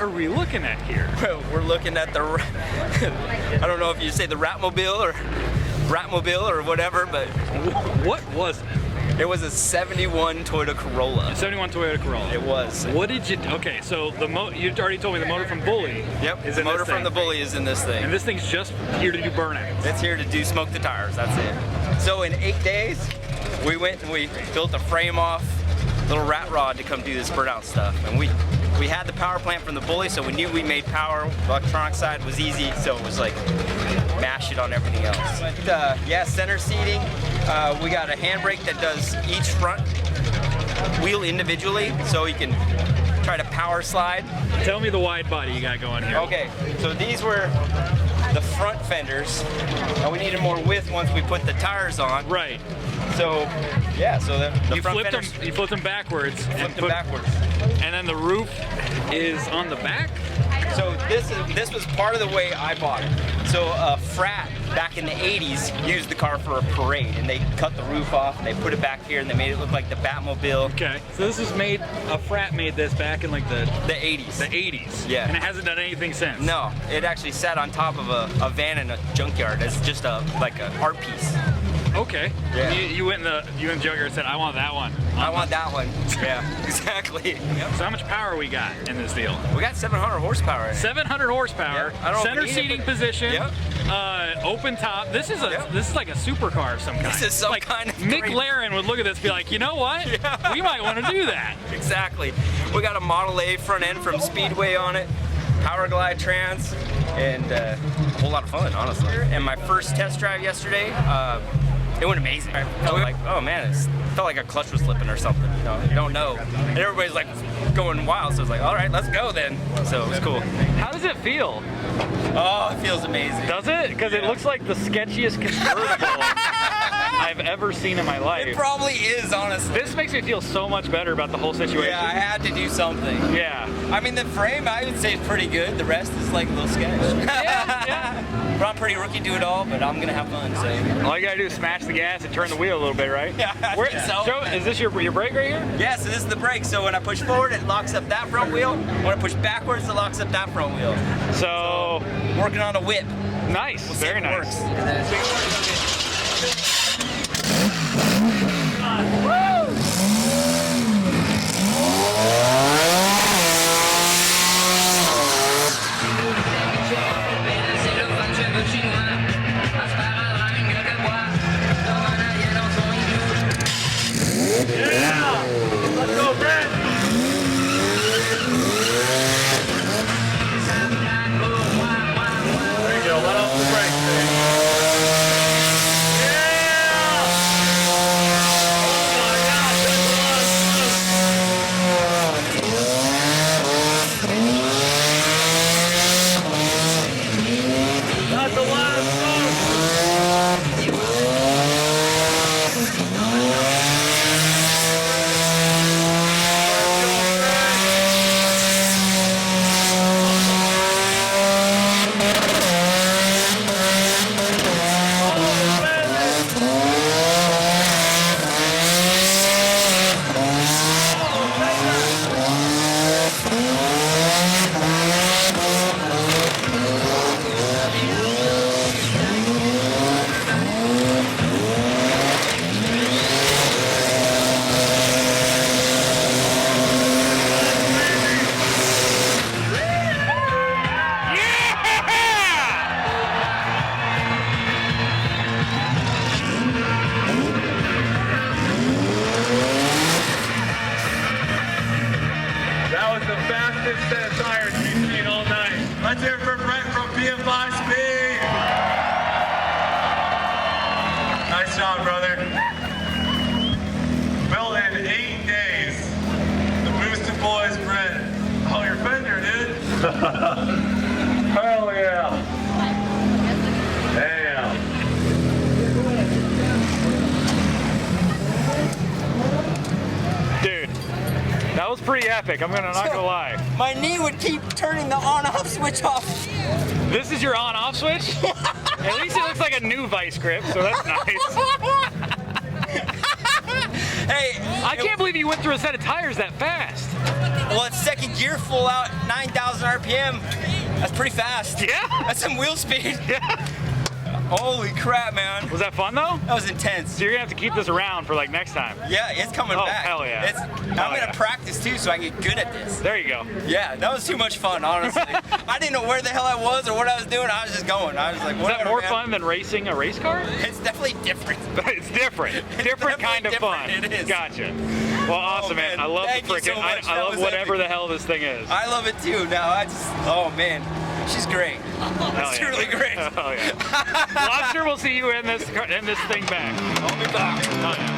are we looking at here? We're looking at the, I don't know if you say the RATMOBile or whatever, but What was it? it was a 71 Toyota Corolla. 71 Toyota Corolla. It was. What did you? Okay, so you already told me the motor from Bully. Yep. Is The in motor this from the thing. Bully is in this thing. And this thing's just here to do burnouts. It's here to do smoke the tires. That's it. So in 8 days, we went and we built a frame off little rat rod to come do this burnout stuff. And we had the power plant from the Bully, so we knew we made power. The electronic side was easy, so it was like mash it on everything else. But yeah, center seating. We got a handbrake that does each front wheel individually, so you can try to power slide. Tell me the wide body you got going here. Okay, so these were the front fenders, and we needed more width once we put the tires on. Right. So yeah, so the You front flipped them. fenders, You flipped them backwards. flipped them backwards. And then the roof is on the back. So this was part of the way I bought it. So a frat back in the 80s used the car for a parade, and they cut the roof off and they put it back here and they made it look like the Batmobile. Okay. So this was made. A frat made this back in like the 80s. The 80s. Yeah. And it hasn't done anything since. No, it actually sat on top of a van in a junkyard as just like an art piece. Okay. Yeah. You went in the junkyard and said, I want that one. I want that one. Yeah, exactly. Yep. So how much power we got in this deal? We got 700 horsepower in it. 700 horsepower. Yeah, I don't know if Center we need it, seating but- position. Yep. Open top. This is Yep. this is like a supercar of some kind. This is some like kind of Mick great- Laren would look at this and be like, you know what? Yeah. We might want to do that. Exactly. We got a Model A front end from Speedway on it, Power Glide trans, and a whole lot of fun, honestly. And my first test drive yesterday, it went amazing. I felt like, oh man, it felt like a clutch was slipping or something. You know, you don't know. And everybody's like going wild, so I was like, all right, let's go then. So it was cool. How does it feel? Oh, it feels amazing. Does it? Because it looks like the sketchiest convertible I've ever seen in my life. It probably is, honestly. This makes me feel so much better about the whole situation. Yeah, I had to do something. Yeah. I mean, the frame I would say is pretty good. The rest is like a little sketch. Yeah. But I'm pretty rookie to it all, but I'm gonna have fun. So. All you gotta do is smash the gas and turn the wheel a little bit, right? Yeah, I think so. Is this your brake right here? Yeah, so this is the brake. So when I push forward, it locks up that front wheel. When I push backwards, it locks up that front wheel. So Working on a whip. nice. We'll see Very if it nice. Yeah! Let's go, Brent! There you go, let off the brakes, man. Yeah! Oh my gosh, that's a lot of smoke! That's a lot of smoke! That was the fastest set of tires we've seen all night. Let's hear it for Brent from PFI Speed. Nice job, brother. Built in 8 days. The Boosted Boys, Brent. Oh, your fender, dude. Hell yeah. Damn. Dude, that was pretty epic. I'm not gonna lie. My knee would keep turning the on-off switch off. This is your on-off switch? At least it looks like a new vice grip, so that's nice. Hey, I can't believe you went through a set of tires that fast. Well, it's second gear full out, 9,000 RPM. That's pretty fast. Yeah. That's some wheel speed. Yeah. Holy crap, man. Was that fun though? That was intense. So you're gonna have to keep this around for like next time. Yeah, it's coming back. Hell yeah. I'm gonna practice too so I can get good at this. There you go. Yeah, that was too much fun, honestly. I didn't know where the hell I was or what I was doing. I was just going. I was like, Is whatever, that more man. fun than racing a race car? It's definitely different. It's different. Different kind of fun. It is. Gotcha. Well, awesome, man. I love Thank the you so freaking. much. I That love was whatever epic. the hell this thing is. I love it too. Now oh man, she's great. Hell It's yeah. truly great. Oh yeah. Well, I'm sure we'll see you in this thing back. I'll be back. Oh, yeah.